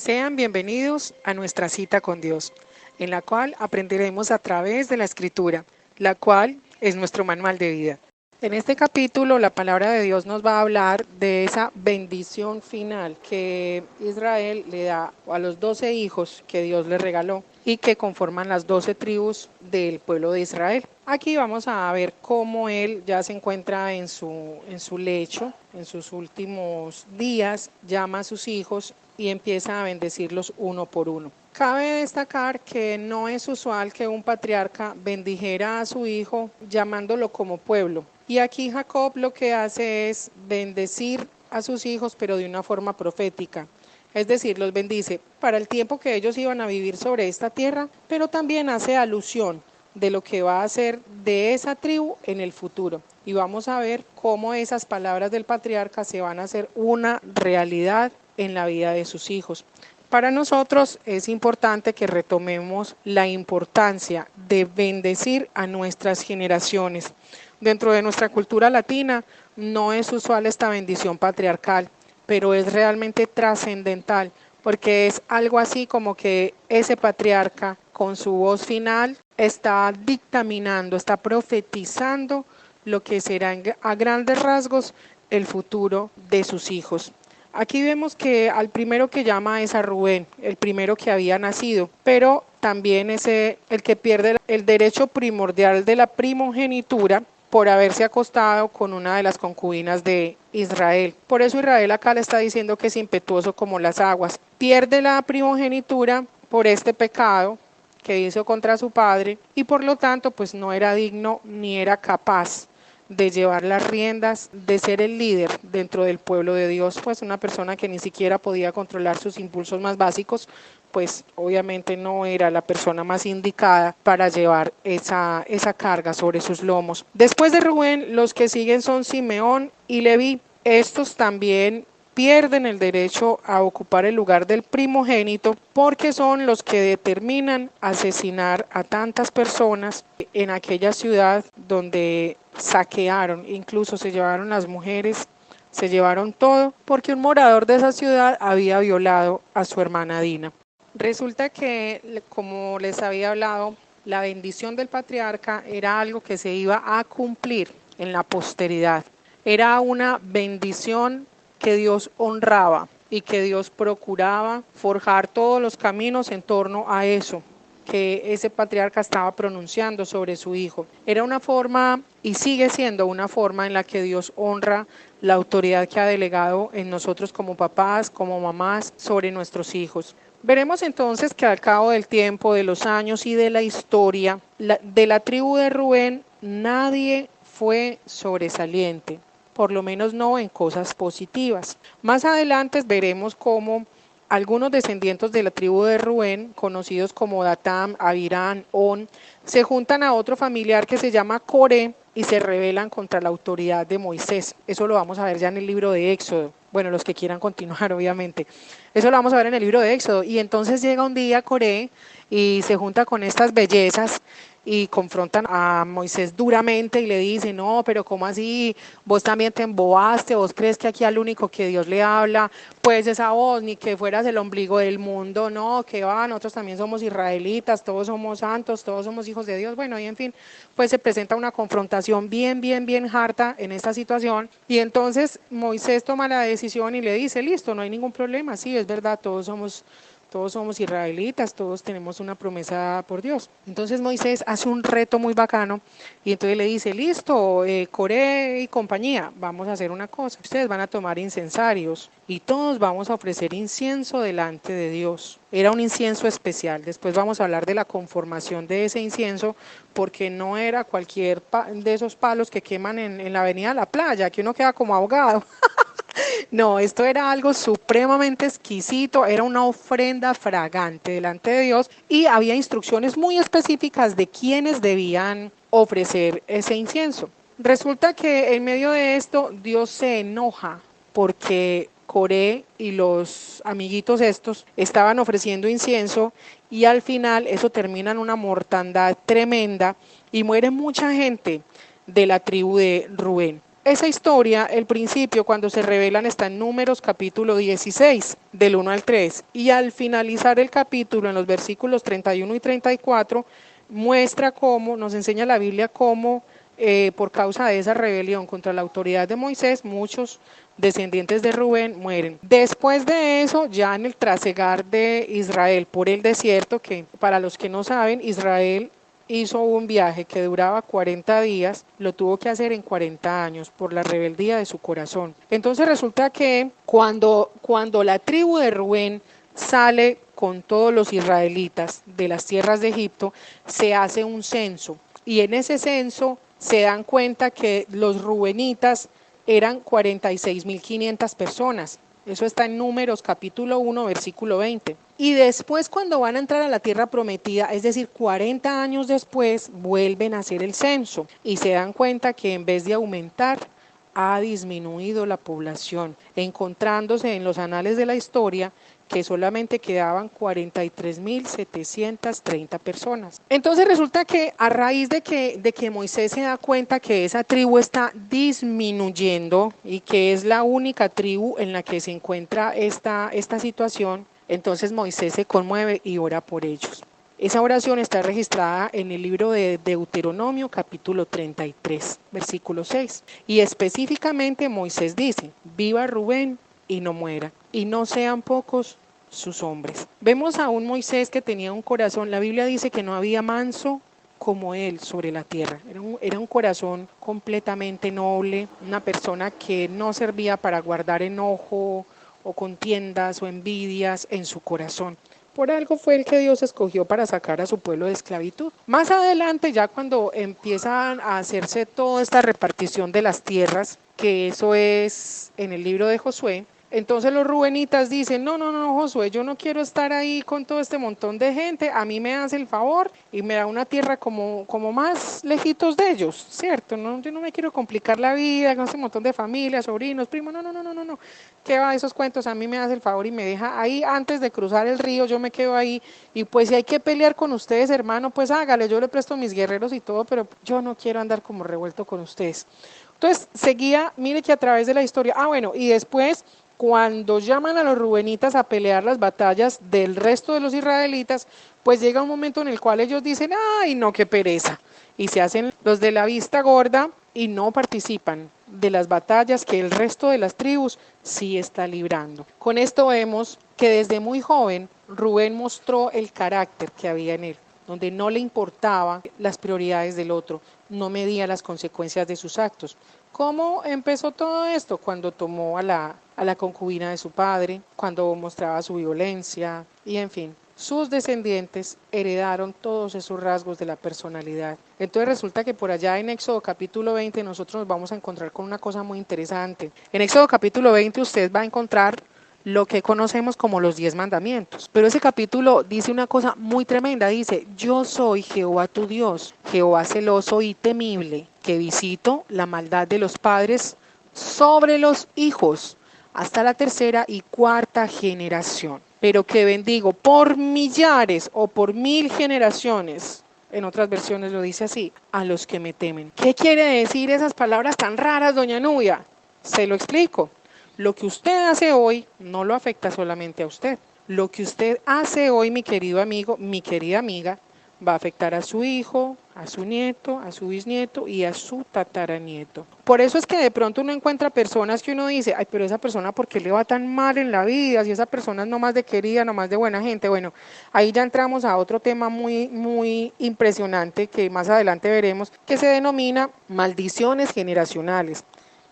Sean bienvenidos a nuestra cita con Dios, en la cual aprenderemos a través de la Escritura, la cual es nuestro manual de vida. En este capítulo, la palabra de Dios nos va a hablar de esa bendición final que Israel le da a los 12 hijos que Dios le regaló y que conforman las 12 tribus del pueblo de Israel. Aquí vamos a ver cómo él ya se encuentra en su lecho, en sus últimos días, llama a sus hijos y empieza a bendecirlos uno por uno. Cabe destacar que no es usual que un patriarca bendijera a su hijo llamándolo como pueblo. Y aquí Jacob lo que hace es bendecir a sus hijos, pero de una forma profética. Es decir, los bendice para el tiempo que ellos iban a vivir sobre esta tierra, pero también hace alusión de lo que va a ser de esa tribu en el futuro. Y vamos a ver cómo esas palabras del patriarca se van a hacer una realidad en la vida de sus hijos. Para nosotros es importante que retomemos la importancia de bendecir a nuestras generaciones. Dentro de nuestra cultura latina no es usual esta bendición patriarcal, pero es realmente trascendental, porque es algo así como que ese patriarca con su voz final está dictaminando, está profetizando lo que será a grandes rasgos el futuro de sus hijos. Aquí vemos que al primero que llama es a Rubén, el primero que había nacido, pero también es el que pierde el derecho primordial de la primogenitura por haberse acostado con una de las concubinas de Israel. Por eso Israel acá le está diciendo que es impetuoso como las aguas. Pierde la primogenitura por este pecado que hizo contra su padre y por lo tanto pues no era digno ni era capaz de llevar las riendas, de ser el líder dentro del pueblo de Dios, pues una persona que ni siquiera podía controlar sus impulsos más básicos, pues obviamente no era la persona más indicada para llevar esa carga sobre sus lomos. Después de Rubén, los que siguen son Simeón y Leví. Estos también pierden el derecho a ocupar el lugar del primogénito porque son los que determinan asesinar a tantas personas en aquella ciudad donde saquearon, incluso se llevaron las mujeres, se llevaron todo porque un morador de esa ciudad había violado a su hermana Dina. Resulta que, como les había hablado, la bendición del patriarca era algo que se iba a cumplir en la posteridad. Era una bendición que Dios honraba y que Dios procuraba forjar todos los caminos en torno a eso que ese patriarca estaba pronunciando sobre su hijo. Era una forma y sigue siendo una forma en la que Dios honra la autoridad que ha delegado en nosotros como papás, como mamás, sobre nuestros hijos. Veremos entonces que al cabo del tiempo, de los años y de la historia, de la tribu de Rubén, nadie fue sobresaliente, por lo menos no en cosas positivas. Más adelante veremos cómo algunos descendientes de la tribu de Rubén, conocidos como Datam, Abirán, On, se juntan a otro familiar que se llama Coré y se rebelan contra la autoridad de Moisés. Eso lo vamos a ver ya en el libro de Éxodo. Bueno, los que quieran continuar, obviamente. Eso lo vamos a ver en el libro de Éxodo. Y entonces llega un día Coré y se junta con estas bellezas y confrontan a Moisés duramente y le dicen, no, pero ¿cómo así? Vos también te embobaste, vos crees que aquí al único que Dios le habla, pues es a vos, ni que fueras el ombligo del mundo, no, que va, nosotros también somos israelitas, todos somos santos, todos somos hijos de Dios, bueno, y en fin, pues se presenta una confrontación bien harta en esta situación, y entonces Moisés toma la decisión y le dice, listo, no hay ningún problema, sí, es verdad, todos somos israelitas, todos tenemos una promesa por Dios. Entonces Moisés hace un reto muy bacano y entonces le dice, listo, Coré y compañía, vamos a hacer una cosa. Ustedes van a tomar incensarios y todos vamos a ofrecer incienso delante de Dios. Era un incienso especial. Después vamos a hablar de la conformación de ese incienso porque no era cualquier de esos palos que queman en la avenida de la playa, que uno queda como ahogado. No, esto era algo supremamente exquisito, era una ofrenda fragante delante de Dios y había instrucciones muy específicas de quiénes debían ofrecer ese incienso. Resulta que en medio de esto Dios se enoja porque Coré y los amiguitos estos estaban ofreciendo incienso y al final eso termina en una mortandad tremenda y muere mucha gente de la tribu de Rubén. Esa historia, el principio, cuando se revelan, está en Números capítulo 16, del 1 al 3. Y al finalizar el capítulo, en los versículos 31 y 34, muestra cómo, nos enseña la Biblia cómo por causa de esa rebelión contra la autoridad de Moisés, muchos descendientes de Rubén mueren. Después de eso, ya en el trasegar de Israel por el desierto, que para los que no saben, Israel hizo un viaje que duraba 40 días, lo tuvo que hacer en 40 años por la rebeldía de su corazón. Entonces resulta que cuando la tribu de Rubén sale con todos los israelitas de las tierras de Egipto, se hace un censo y en ese censo se dan cuenta que los rubenitas eran 46.500 personas. Eso está en Números capítulo 1, versículo 20. Y después cuando van a entrar a la tierra prometida, es decir, 40 años después, vuelven a hacer el censo y se dan cuenta que en vez de aumentar, ha disminuido la población, encontrándose en los anales de la historia que solamente quedaban 43.730 personas. Entonces resulta que a raíz de que Moisés se da cuenta que esa tribu está disminuyendo y que es la única tribu en la que se encuentra esta situación, entonces Moisés se conmueve y ora por ellos. Esa oración está registrada en el libro de Deuteronomio capítulo 33, versículo 6. Y específicamente Moisés dice, viva Rubén y no muera, y no sean pocos sus hombres. Vemos a un Moisés que tenía un corazón, la Biblia dice que no había manso como él sobre la tierra, era un corazón completamente noble, una persona que no servía para guardar enojo o contiendas o envidias en su corazón. Por algo fue el que Dios escogió para sacar a su pueblo de esclavitud. Más adelante, ya cuando empiezan a hacerse toda esta repartición de las tierras, que eso es en el libro de Josué, entonces los rubenitas dicen, no, Josué, yo no quiero estar ahí con todo este montón de gente, a mí me hace el favor y me da una tierra como más lejitos de ellos, ¿cierto? No, yo no me quiero complicar la vida con ese montón de familias, sobrinos, primos, no, ¿qué va esos cuentos? A mí me hace el favor y me deja ahí antes de cruzar el río, yo me quedo ahí y pues si hay que pelear con ustedes, hermano, pues hágale, yo le presto mis guerreros y todo, pero yo no quiero andar como revuelto con ustedes. Entonces seguía, mire que a través de la historia, bueno, y después cuando llaman a los rubenitas a pelear las batallas del resto de los israelitas, pues llega un momento en el cual ellos dicen, ay no, qué pereza, y se hacen los de la vista gorda y no participan de las batallas que el resto de las tribus sí está librando. Con esto vemos que desde muy joven Rubén mostró el carácter que había en él, donde no le importaba las prioridades del otro, no medía las consecuencias de sus actos. ¿Cómo empezó todo esto? Cuando tomó a la concubina de su padre, cuando mostraba su violencia y en fin. Sus descendientes heredaron todos esos rasgos de la personalidad. Entonces resulta que por allá en Éxodo capítulo 20 nosotros nos vamos a encontrar con una cosa muy interesante. En Éxodo capítulo 20 usted va a encontrar lo que conocemos como los 10 mandamientos. Pero ese capítulo dice una cosa muy tremenda, dice, yo soy Jehová tu Dios, Jehová celoso y temible, que visito la maldad de los padres sobre los hijos, hasta la tercera y cuarta generación, pero que bendigo por millares o por 1000 generaciones. En otras versiones lo dice así, a los que me temen. ¿Qué quiere decir esas palabras tan raras, doña Nubia? Se lo explico. Lo que usted hace hoy no lo afecta solamente a usted. Lo que usted hace hoy, mi querido amigo, mi querida amiga, va a afectar a su hijo, a su nieto, a su bisnieto y a su tataranieto. Por eso es que de pronto uno encuentra personas que uno dice, ay, pero esa persona, ¿por qué le va tan mal en la vida? Si esa persona es no más de querida, no más de buena gente. Bueno, ahí ya entramos a otro tema muy impresionante que más adelante veremos, que se denomina maldiciones generacionales.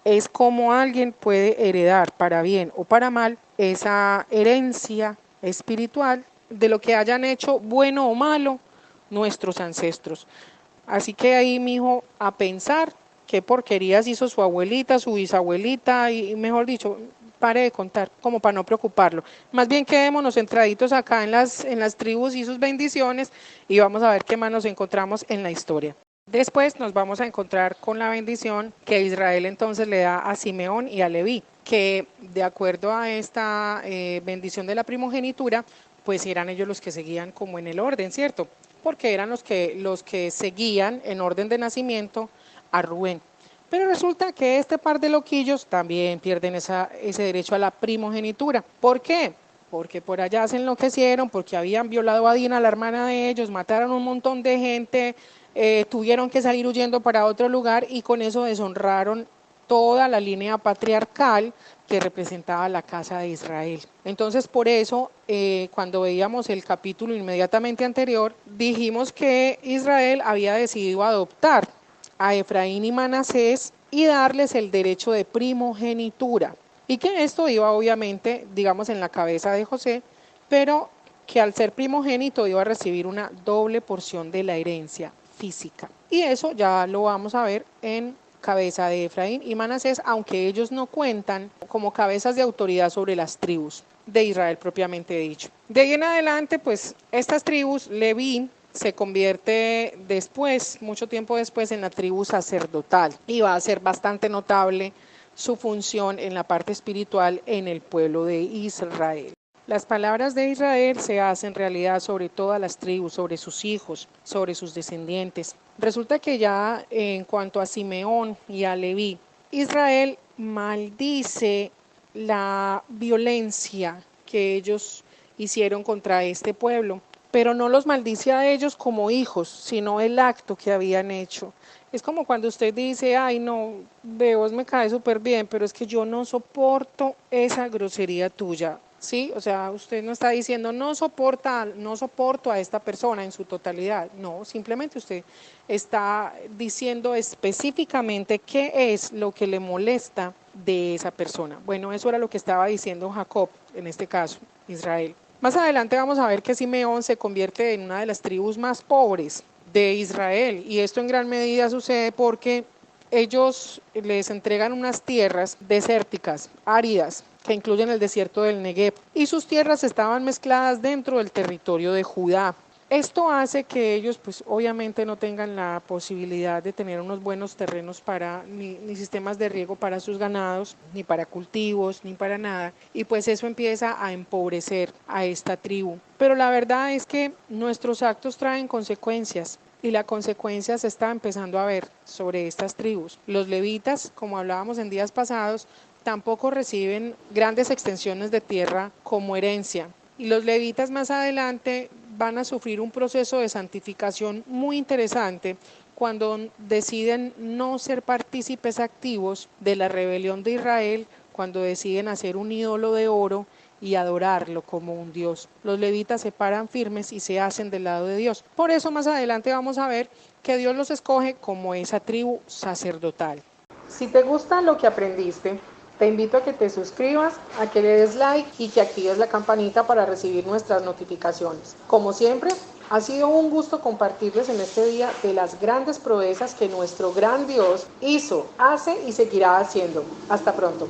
Es como alguien puede heredar para bien o para mal esa herencia espiritual de lo que hayan hecho bueno o malo nuestros ancestros. Así que ahí, mijo, a pensar qué porquerías hizo su abuelita, su bisabuelita y mejor dicho, pare de contar, como para no preocuparlo. Más bien quedémonos centraditos acá en las tribus y sus bendiciones y vamos a ver qué más nos encontramos en la historia. Después nos vamos a encontrar con la bendición que Israel entonces le da a Simeón y a Leví, que de acuerdo a esta bendición de la primogenitura, pues eran ellos los que seguían como en el orden, ¿cierto? Porque eran los que seguían en orden de nacimiento a Rubén. Pero resulta que este par de loquillos también pierden ese derecho a la primogenitura. ¿Por qué? Porque por allá se enloquecieron, porque habían violado a Dina, la hermana de ellos, mataron un montón de gente, tuvieron que salir huyendo para otro lugar y con eso deshonraron toda la línea patriarcal que representaba la casa de Israel. Entonces, por eso, cuando veíamos el capítulo inmediatamente anterior, dijimos que Israel había decidido adoptar a Efraín y Manasés y darles el derecho de primogenitura. Y que esto iba obviamente, digamos, en la cabeza de José, pero que al ser primogénito iba a recibir una doble porción de la herencia física. Y eso ya lo vamos a ver en cabeza de Efraín y Manasés, aunque ellos no cuentan como cabezas de autoridad sobre las tribus de Israel propiamente dicho. De ahí en adelante, pues estas tribus, Leví se convierte después, mucho tiempo después, en la tribu sacerdotal y va a ser bastante notable su función en la parte espiritual en el pueblo de Israel. Las palabras de Israel se hacen realidad sobre todas las tribus, sobre sus hijos, sobre sus descendientes. Resulta que ya en cuanto a Simeón y a Leví, Israel maldice la violencia que ellos hicieron contra este pueblo, pero no los maldice a ellos como hijos, sino el acto que habían hecho. Es como cuando usted dice, ay no, de vos me cae súper bien, pero es que yo no soporto esa grosería tuya. Sí, o sea, usted no está diciendo no soporto a esta persona en su totalidad. No, simplemente usted está diciendo específicamente qué es lo que le molesta de esa persona. Bueno, eso era lo que estaba diciendo Jacob, en este caso, Israel. Más adelante vamos a ver que Simeón se convierte en una de las tribus más pobres de Israel y esto en gran medida sucede porque ellos les entregan unas tierras desérticas, áridas, que incluyen el desierto del Negev, y sus tierras estaban mezcladas dentro del territorio de Judá. Esto hace que ellos pues obviamente no tengan la posibilidad de tener unos buenos terrenos para ni sistemas de riego para sus ganados, ni para cultivos, ni para nada. Y pues eso empieza a empobrecer a esta tribu. Pero la verdad es que nuestros actos traen consecuencias. Y la consecuencia se está empezando a ver sobre estas tribus. Los levitas, como hablábamos en días pasados, tampoco reciben grandes extensiones de tierra como herencia. Y los levitas más adelante van a sufrir un proceso de santificación muy interesante cuando deciden no ser partícipes activos de la rebelión de Israel, cuando deciden hacer un ídolo de oro y adorarlo como un Dios. Los levitas se paran firmes y se hacen del lado de Dios. Por eso más adelante vamos a ver que Dios los escoge como esa tribu sacerdotal. Si te gusta lo que aprendiste, te invito a que te suscribas, a que le des like y que actives la campanita para recibir nuestras notificaciones. Como siempre, ha sido un gusto compartirles en este día de las grandes proezas que nuestro gran Dios hizo, hace y seguirá haciendo. Hasta pronto.